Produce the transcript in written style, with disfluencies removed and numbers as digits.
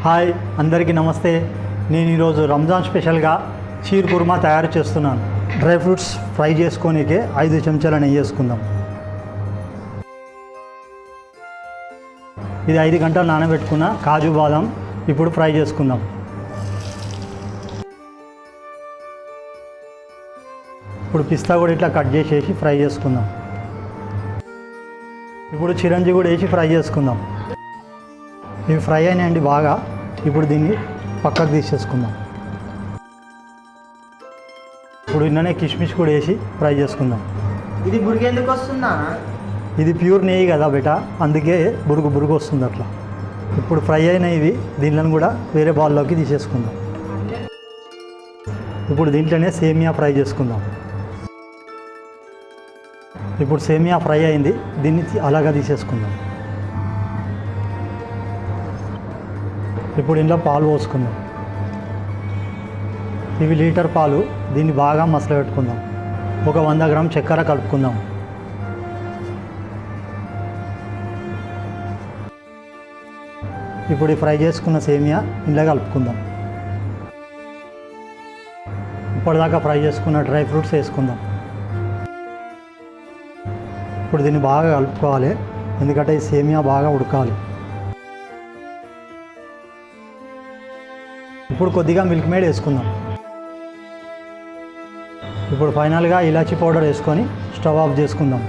Hi అందరికీ నమస్తే. నేను ఈరోజు రంజాన్ స్పెషల్గా షీర్ కుర్మా తయారు చేస్తున్నాను. డ్రై ఫ్రూట్స్ ఫ్రై చేసుకోనికే 5 చెంచాల నెయ్యి వేసుకుందాం. ఇది 5 గంటలు నానబెట్టుకున్న కాజు బాదం ఇప్పుడు ఫ్రై చేసుకుందాం. ఇప్పుడు పిస్తా కూడా ఇట్లా కట్ చేసేసి ఫ్రై చేసుకుందాం. ఇప్పుడు చిరంజి కూడా వేసి ఫ్రై చేసుకుందాం. ఇవి ఫ్రై అయినాయండి బాగా. ఇప్పుడు దీన్ని పక్కకు తీసేసుకుందాం. ఇప్పుడు ఇన్ననే కిష్మిష్ కూడా వేసి ఫ్రై చేసుకుందాం. ఇది బురుగు ఎందుకు వస్తుందా? ఇది ప్యూర్ నెయ్యి కదా బేట, అందుకే బురుగు వస్తుంది అట్లా. ఇప్పుడు ఫ్రై అయిన ఇవి దీనిలను కూడా వేరే బౌల్లోకి తీసేసుకుందాం. ఇప్పుడు దీంట్లోనే సేమియా ఫ్రై చేసుకుందాం. ఇప్పుడు సేమియా ఫ్రై అయింది, దీన్ని అలాగా తీసేసుకుందాం. ఇప్పుడు ఇంట్లో పాలు పోసుకుందాం. ఇవి లీటర్ పాలు. దీన్ని బాగా మసలబెట్టుకుందాం. ఒక 100 గ్రామ్ చక్కెర కలుపుకుందాం. ఇప్పుడు ఈ ఫ్రై చేసుకున్న సేమియా ఇంట్లో కలుపుకుందాం. ఇప్పటిదాకా ఫ్రై చేసుకున్న డ్రై ఫ్రూట్స్ వేసుకుందాం. ఇప్పుడు దీన్ని బాగా కలుపుకోవాలి, ఎందుకంటే ఈ సేమియా బాగా ఉడకాలి. ఇప్పుడు కొద్దిగా మిల్క్ మేడ్ వేసుకుందాం. ఇప్పుడు ఫైనల్గా ఇలాచీ పౌడర్ వేసుకొని స్టవ్ ఆఫ్ చేసుకుందాం.